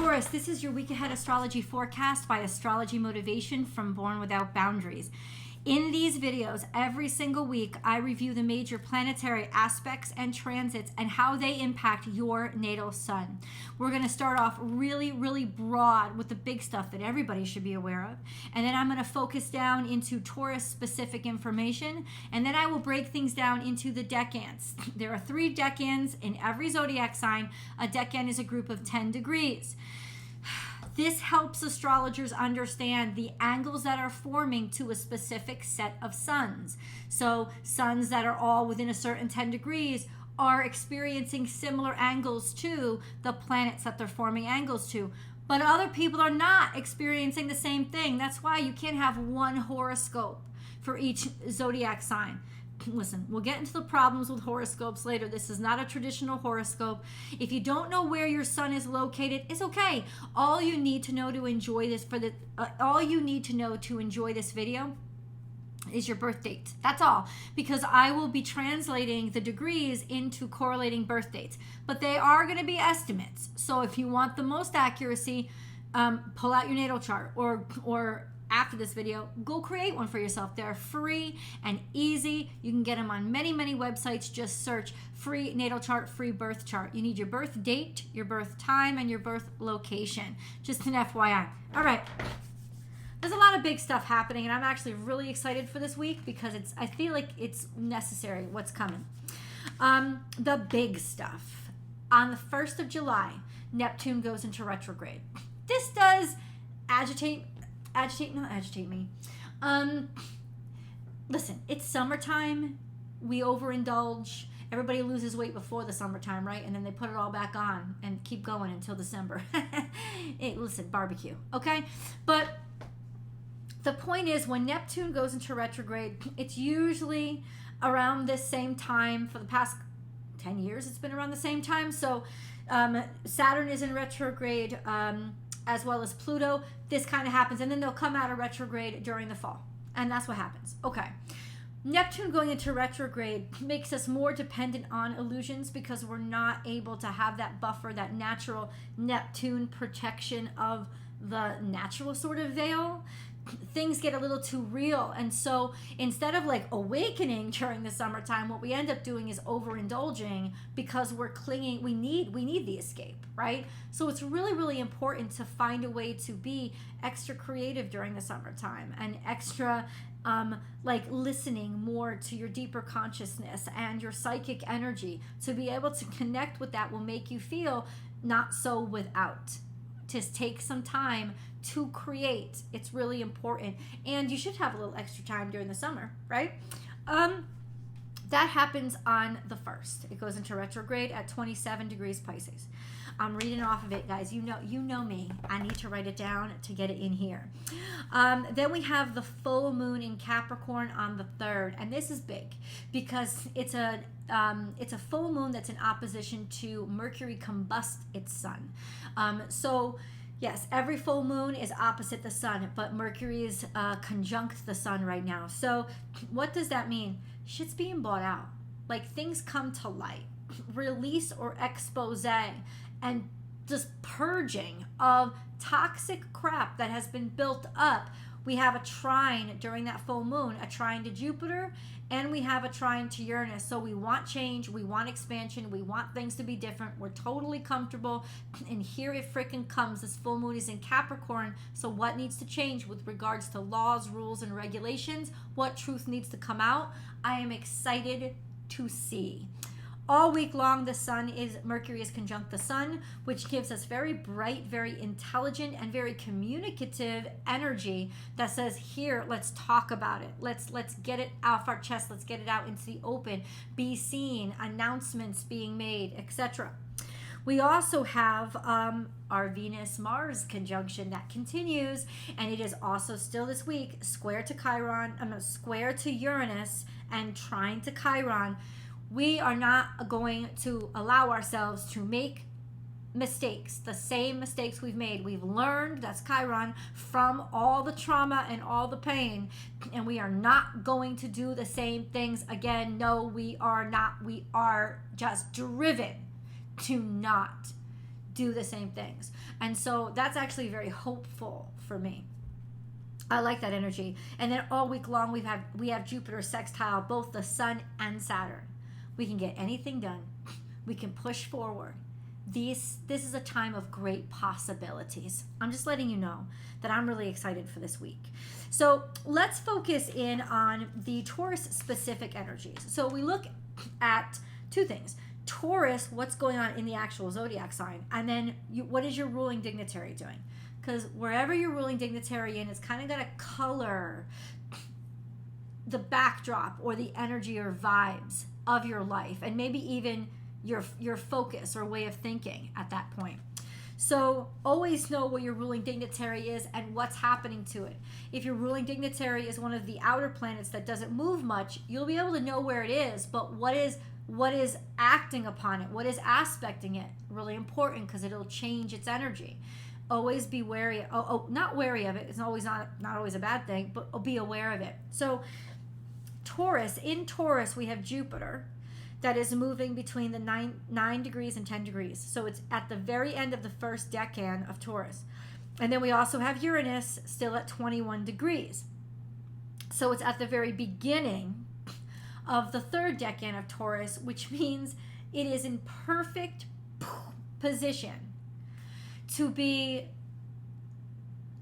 Taurus, this is your week ahead astrology forecast by Astrology Motivation from Born Without Boundaries. In these videos, every single week, I review the major planetary aspects and transits and how they impact your natal sun. We're going to start off really, really broad with the big stuff that everybody should be aware of. And then I'm going to focus down into Taurus-specific information. And then I will break things down into the decans. There are 3 decans in every zodiac sign. A decan is a group of 10 degrees. This helps astrologers understand the angles that are forming to a specific set of suns. So suns that are all within a certain 10 degrees are experiencing similar angles to the planets that they're forming angles to. But other people are not experiencing the same thing. That's why you can't have one horoscope for each zodiac sign. Listen, we'll get into the problems with horoscopes later. This is not a traditional horoscope. If you don't know where your sun is located, it's okay. All you need to know to enjoy this video is your birth date. That's all, because I will be translating the degrees into correlating birth dates, but they are going to be estimates. So if you want the most accuracy, pull out your natal chart, or after this video, go create one for yourself. They're free and easy. You can get them on many, many websites. Just search free natal chart, free birth chart. You need your birth date, your birth time, and your birth location. Just an FYI. All right. There's a lot of big stuff happening, and I'm actually really excited for this week because I feel like it's necessary what's coming. The big stuff. On the 1st of July, Neptune goes into retrograde. This does not agitate me. Listen, it's summertime. We overindulge. Everybody loses weight before the summertime, right? And then they put it all back on and keep going until December. Listen, barbecue, okay? But the point is, when Neptune goes into retrograde, it's usually around this same time. For the past 10 years, it's been around the same time. So Saturn is in retrograde, as well as Pluto. This kind of happens, and then they'll come out of retrograde during the fall, and that's what happens. Okay, Neptune going into retrograde makes us more dependent on illusions because we're not able to have that buffer, that natural Neptune protection of the natural sort of veil. Things get a little too real, and so instead of like awakening during the summertime, what we end up doing is overindulging because we're clinging. We need the escape, right? So it's really, really important to find a way to be extra creative during the summertime and extra like listening more to your deeper consciousness and your psychic energy. To be able to connect with that will make you feel not so without. Just take some time to create. It's really important, and you should have a little extra time during the summer, right? That happens on the 1st. It goes into retrograde at 27 degrees Pisces. I'm reading off of it, guys. You know me. I need to write it down to get it in here. Then we have the full moon in Capricorn on the 3rd, and this is big because it's a full moon that's in opposition to Mercury combust its sun. So yes, every full moon is opposite the sun, but Mercury is conjunct the sun right now. So what does that mean? Shit's being bought out. Like, things come to light, release or expose, and just purging of toxic crap that has been built up. We have a trine during that full moon, a trine to Jupiter, and we have a trine to Uranus. So we want change, we want expansion, we want things to be different. We're totally comfortable, and here it freaking comes. This full moon is in Capricorn. So what needs to change with regards to laws, rules, and regulations? What truth needs to come out? I am excited to see. All week long, Mercury is conjunct the sun, which gives us very bright, very intelligent, and very communicative energy that says, here, let's talk about it. Let's get it off our chest. Let's get it out into the open. Be seen, announcements being made, etc. We also have our Venus-Mars conjunction that continues, and it is also still this week, square to Uranus and trine to Chiron. We are not going to allow ourselves to make mistakes, the same mistakes we've made. We've learned, that's Chiron, from all the trauma and all the pain, and we are not going to do the same things again. No, we are not. We are just driven to not do the same things. And so that's actually very hopeful for me. I like that energy. And then all week long we have Jupiter sextile both the Sun and Saturn. We can get anything done. We can push forward. This is a time of great possibilities. I'm just letting you know that I'm really excited for this week. So let's focus in on the Taurus specific energies. So we look at two things. Taurus, what's going on in the actual zodiac sign, and then what is your ruling dignitary doing? Because wherever your ruling dignitary in, it's kind of going to color the backdrop or the energy or vibes of your life, and maybe even your focus or way of thinking at that point. So always know where your ruling dignitary is and what's happening to it. If your ruling dignitary is one of the outer planets that doesn't move much, you'll be able to know where it is, but what is acting upon it, what is aspecting it, really important, because it'll change its energy. Always be wary. Not wary of it. It's always not always a bad thing, but be aware of it. So Taurus, in Taurus, we have Jupiter that is moving between the 9 degrees and 10 degrees. So it's at the very end of the first decan of Taurus. And then we also have Uranus still at 21 degrees. So it's at the very beginning of the third decan of Taurus, which means it is in perfect position to be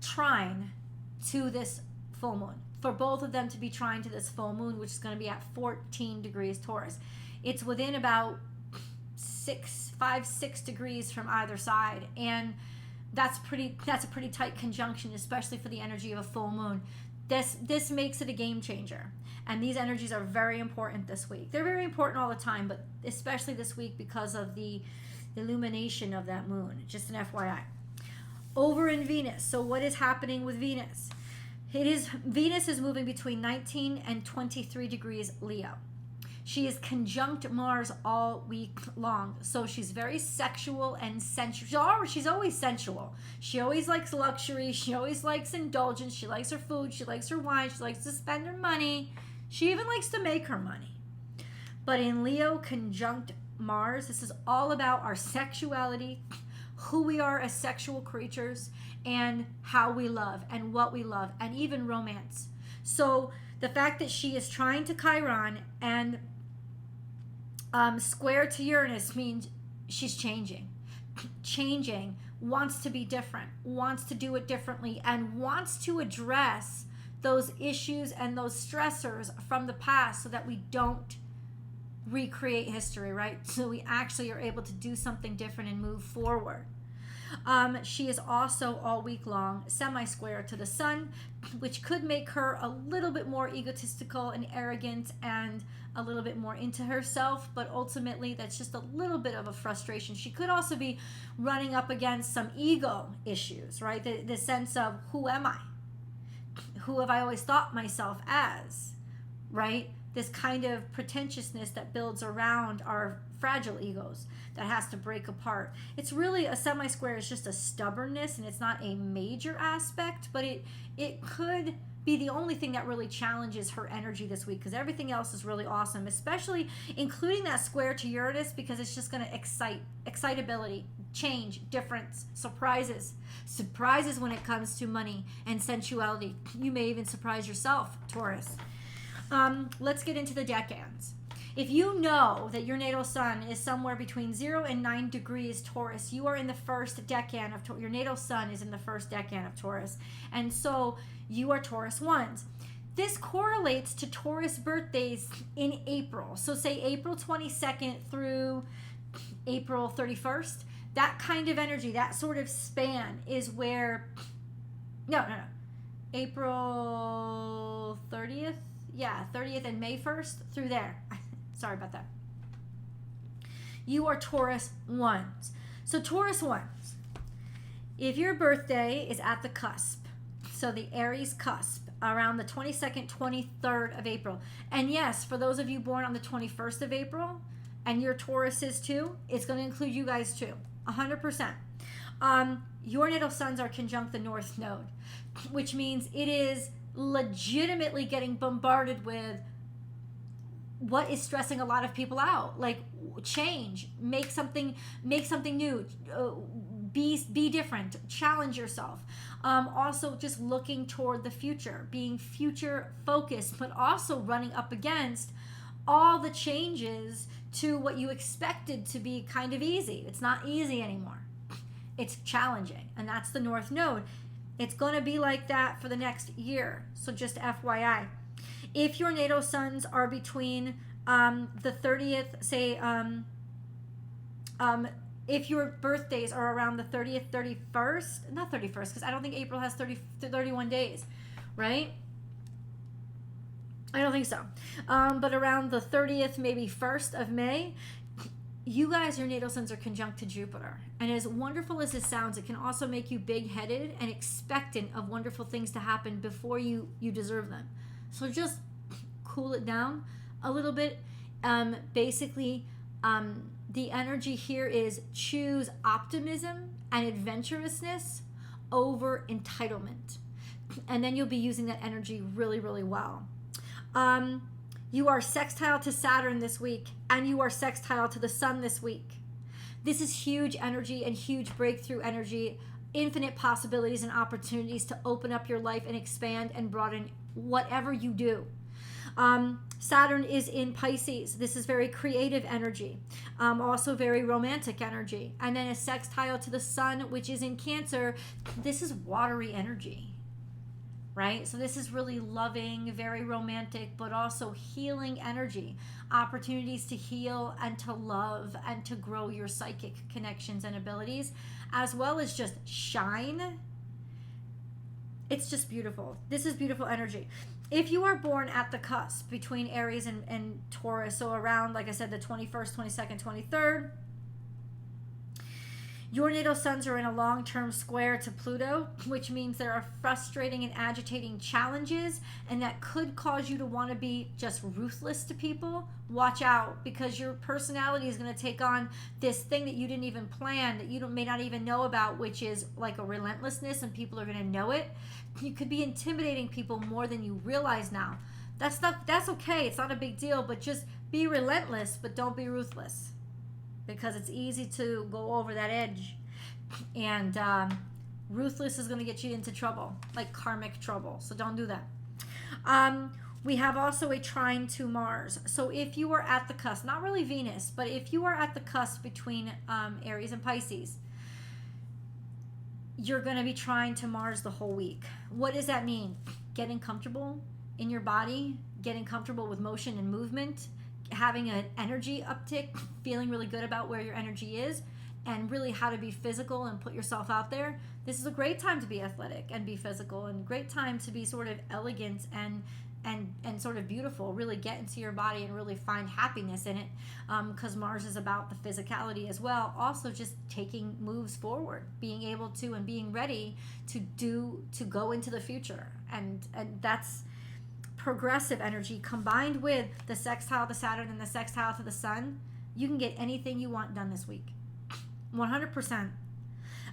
trine to this full moon. For both of them to be trine to this full moon, which is going to be at 14 degrees Taurus. It's within about 6 degrees from either side, and that's a pretty tight conjunction, especially for the energy of a full moon. This makes it a game changer, and these energies are very important this week. They're very important all the time, but especially this week because of the illumination of that moon. Just an FYI. Over in Venus. So what is happening with Venus? Venus is moving between 19 and 23 degrees Leo. She is conjunct Mars all week long. So she's very sexual and sensual. She's always sensual. She always likes luxury. She always likes indulgence. She likes her food. She likes her wine. She likes to spend her money. She even likes to make her money. But in Leo conjunct Mars, this is all about our sexuality, who we are as sexual creatures, and how we love and what we love, and even romance. So the fact that she is trying to Chiron and square to Uranus means she's changing, wants to be different, wants to do it differently, and wants to address those issues and those stressors from the past so that we don't recreate history, right? So we actually are able to do something different and move forward. She is also all week long semi-square to the Sun, which could make her a little bit more egotistical and arrogant and a little bit more into herself, but ultimately that's just a little bit of a frustration. She could also be running up against some ego issues, right? The sense of, who am I? Who have I always thought myself as, right? This kind of pretentiousnit that builds around our fragile egos that has to break apart. It's really, a semi-square is just a stubbornness, and it's not a major aspect, but it could be the only thing that really challenges her energy this week, because everything else is really awesome, especially including that square to Uranus, because it's just going to excitability, change, difference, surprises when it comes to money and sensuality. You may even surprise yourself, Taurus. Let's get into the decans. If you know that your natal sun is somewhere between 0 and 9 degrees Taurus, you are in the first decan of Taurus. Your natal sun is in the first decan of Taurus. And so you are Taurus ones. This correlates to Taurus birthdays in April. So say April 22nd through April 31st. That kind of energy, that sort of span is where... No. April 30th? Yeah, 30th and May 1st through there. Sorry about that. You are Taurus ones. So Taurus ones, if your birthday is at the cusp, so the Aries cusp, around the 22nd, 23rd of April, and yes, for those of you born on the 21st of April, and your Taurus is too, it's going to include you guys too, 100%. Your natal suns are conjunct the North Node, which means it is legitimately getting bombarded with what is stressing a lot of people out, like change, make something new, be different, challenge yourself. Also just looking toward the future, being future focused, but also running up against all the changes to what you expected to be kind of easy. It's not easy anymore. It's challenging, and that's the North Node. It's going to be like that for the next year. So just FYI. If your natal suns are between the 30th, say, if your birthdays are around the 30th, 31st, not 31st, because I don't think April has 31 days, right? I don't think so. But around the 30th, maybe 1st of May, you guys, your natal suns are conjunct to Jupiter. And as wonderful as this sounds, it can also make you big-headed and expectant of wonderful things to happen before you deserve them. So just cool it down a little bit. Basically, the energy here is choose optimism and adventurousness over entitlement. And then you'll be using that energy really, really well. You are sextile to Saturn this week, and you are sextile to the Sun this week. This is huge energy and huge breakthrough energy, infinite possibilities and opportunities to open up your life and expand and broaden whatever you do. Saturn is in Pisces. This is very creative energy, also very romantic energy. And then a sextile to the Sun, which is in Cancer. This is watery energy, right? So this is really loving, very romantic, but also healing energy. Opportunities to heal and to love and to grow your psychic connections and abilities, as well as just shine. It's just beautiful. This is beautiful energy. If you are born at the cusp between Aries and Taurus, so around, like I said, the 21st, 22nd, 23rd, your natal suns are in a long-term square to Pluto, which means there are frustrating and agitating challenges, and that could cause you to want to be just ruthless to people. Watch out, because your personality is going to take on this thing that you didn't even plan, that you may not even know about, which is like a relentlessness, and people are going to know it. You could be intimidating people more than you realize now. That's okay. It's not a big deal, but just be relentless, but don't be ruthless. Because it's easy to go over that edge, and ruthless is going to get you into trouble, like karmic trouble. So don't do that. We have also a trine to Mars. So if you are at the cusp, not really Venus, but if you are at the cusp between Aries and Pisces, you're going to be trine to Mars the whole week. What does that mean? Getting comfortable in your body, getting comfortable with motion and movement, having an energy uptick, feeling really good about where your energy is, and really how to be physical and put yourself out there. This is a great time to be athletic and be physical, and great time to be sort of elegant and sort of beautiful. Really get into your body and really find happiness in it, because Mars is about the physicality as well. Also just taking moves forward, being able to and being ready to go into the future, and that's progressive energy combined with the sextile to Saturn and the sextile to the Sun. You can get anything you want done this week, 100%.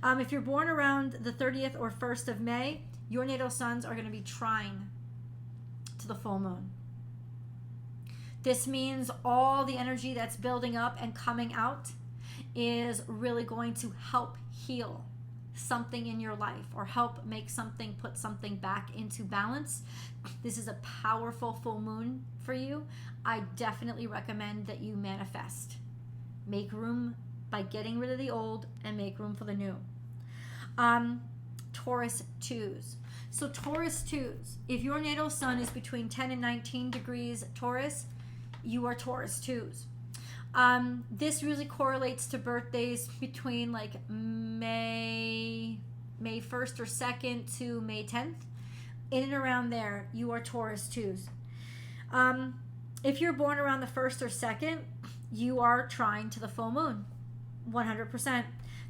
If you're born around the 30th or 1st of May, your natal suns are going to be trine to the full moon. This means all the energy that's building up and coming out is really going to help heal something in your life, or help make something, put something back into balance. This is a powerful full moon for you. I definitely recommend that you manifest. Make room by getting rid of the old and make room for the new. Taurus 2s. So Taurus 2s, if your natal sun is between 10 and 19 degrees Taurus, you are Taurus 2s. This really correlates to birthdays between like May 1st or 2nd to May 10th. In and around there, you are Taurus 2s. If you're born around the 1st or 2nd, you are trine to the full moon, 100%.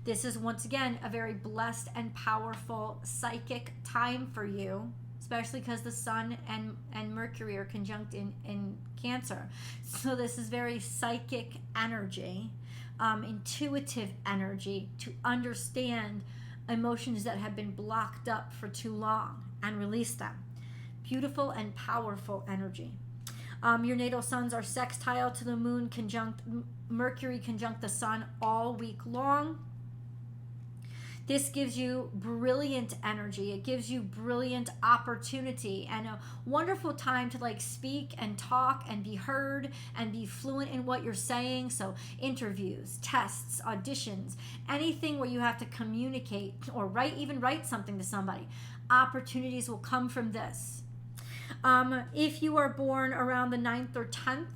This is, once again, a very blessed and powerful psychic time for you, especially because the Sun and Mercury are conjunct in Cancer. So this is very psychic energy, intuitive energy, to understand emotions that have been blocked up for too long and release them. Beautiful and powerful energy. Your natal suns are sextile to the moon, conjunct Mercury, conjunct the sun all week long. This gives you brilliant energy. It gives you brilliant opportunity and a wonderful time to like speak and talk and be heard and be fluent in what you're saying. So interviews, tests, auditions, anything where you have to communicate or even write something to somebody. Opportunities will come from this. If you are born around the 9th or 10th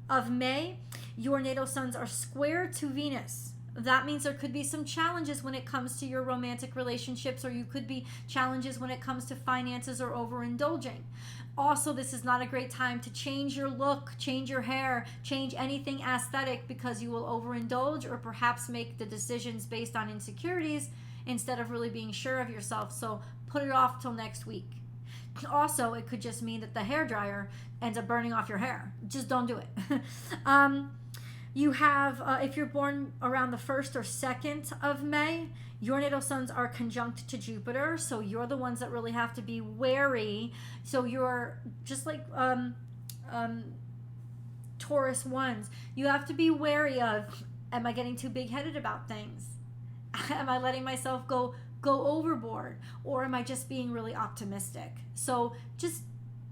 of May, your natal suns are square to Venus. That means there could be some challenges when it comes to your romantic relationships, or you could be challenges when it comes to finances or overindulging. Also, this is not a great time to change your look, change your hair, change anything aesthetic, because you will overindulge or perhaps make the decisions based on insecurities instead of really being sure of yourself. So put it off till next week. Also, it could just mean that the hairdryer ends up burning off your hair. Just don't do it. You have, if you're born around the 1st or 2nd of May, your natal suns are conjunct to Jupiter. So you're the ones that really have to be wary. So you're just like Taurus ones. You have to be wary of, am I getting too big-headed about things? Am I letting myself go overboard? Or am I just being really optimistic? So just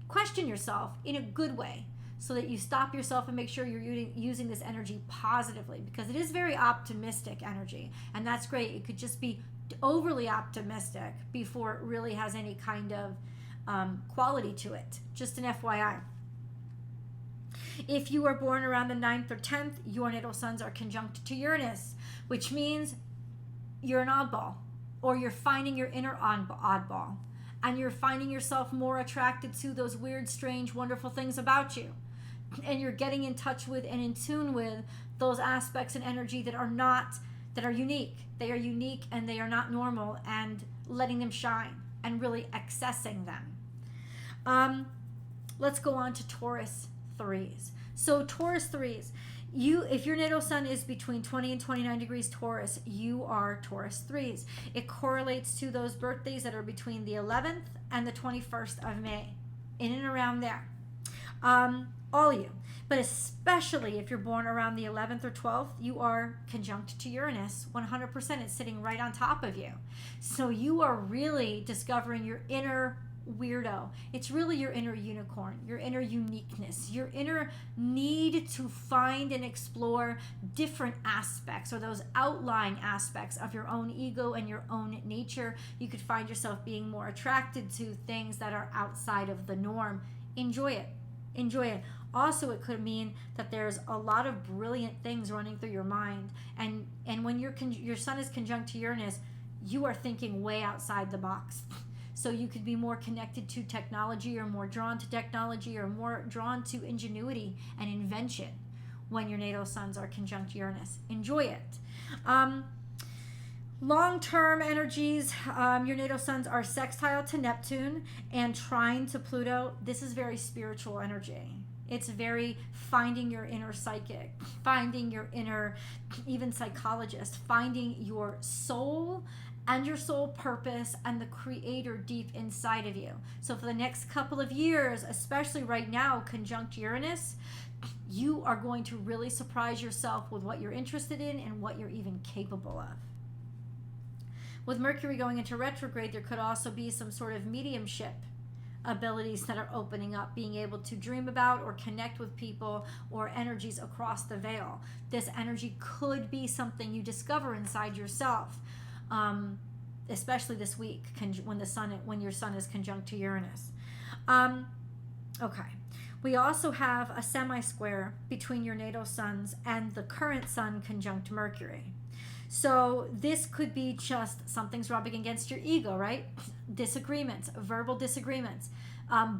question yourself in a good way, so that you stop yourself and make sure you're using this energy positively, because it is very optimistic energy, and that's great. It could just be overly optimistic before it really has any kind of quality to it. Just an FYI. If you are born around the 9th or 10th, your natal suns are conjunct to Uranus, which means you're an oddball, or you're finding your inner oddball, and you're finding yourself more attracted to those weird, strange, wonderful things about you. And you're getting in touch with and in tune with those aspects and energy that are unique. They are unique and they are not normal, and letting them shine and really accessing them. Let's go on to Taurus 3s. So Taurus 3s, if your natal sun is between 20 and 29 degrees Taurus, you are Taurus 3s. It correlates to those birthdays that are between the 11th and the 21st of May, in and around there. All of you, but especially if you're born around the 11th or 12th, you are conjunct to Uranus 100%. It's sitting right on top of you. So you are really discovering your inner weirdo. It's really your inner unicorn, your inner uniqueness, your inner need to find and explore different aspects, or those outlying aspects of your own ego and your own nature. You could find yourself being more attracted to things that are outside of the norm. Enjoy it. Enjoy it. Also, it could mean that there's a lot of brilliant things running through your mind, and when your sun is conjunct to Uranus, you are thinking way outside the box. So you could be more connected to technology, or more drawn to technology, or more drawn to ingenuity and invention when your natal suns are conjunct Uranus. Enjoy it. Long-term energies, your natal suns are sextile to Neptune and trine to Pluto. This is very spiritual energy. It's very finding your inner psychic, finding your inner, even psychologist, finding your soul and your soul purpose and the creator deep inside of you. So for the next couple of years, especially right now, conjunct Uranus, you are going to really surprise yourself with what you're interested in and what you're even capable of. With Mercury going into retrograde, there could also be some sort of mediumship abilities that are opening up, being able to dream about or connect with people or energies across the veil. This energy could be something you discover inside yourself, especially this week when your sun is conjunct to Uranus. Okay. We also have a semi-square between your natal suns and the current sun conjunct Mercury. So this could be just something's rubbing against your ego, right? Disagreements, verbal disagreements,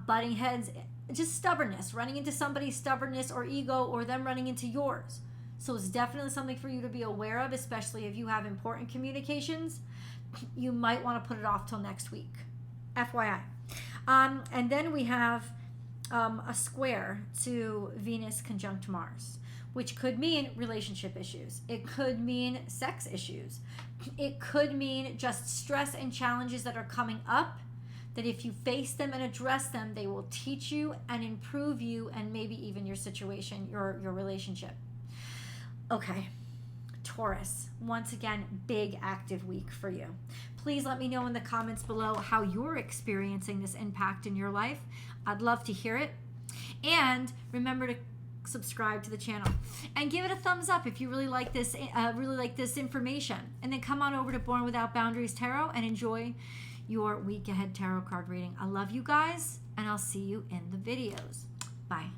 butting heads, just stubbornness, running into somebody's stubbornness or ego, or them running into yours. So it's definitely something for you to be aware of, especially if you have important communications. You might want to put it off till next week. FYI. And then we have a square to Venus conjunct Mars, which could mean relationship issues. It could mean sex issues. It could mean just stress and challenges that are coming up that if you face them and address them, they will teach you and improve you and maybe even your situation, your relationship. Okay, Taurus, once again, big active week for you. Please let me know in the comments below how you're experiencing this impact in your life. I'd love to hear it. And remember to subscribe to the channel and give it a thumbs up if you really like this information. And then come on over to Born Without Boundaries Tarot and enjoy your week ahead tarot card reading. I love you guys, and I'll see you in the videos. Bye.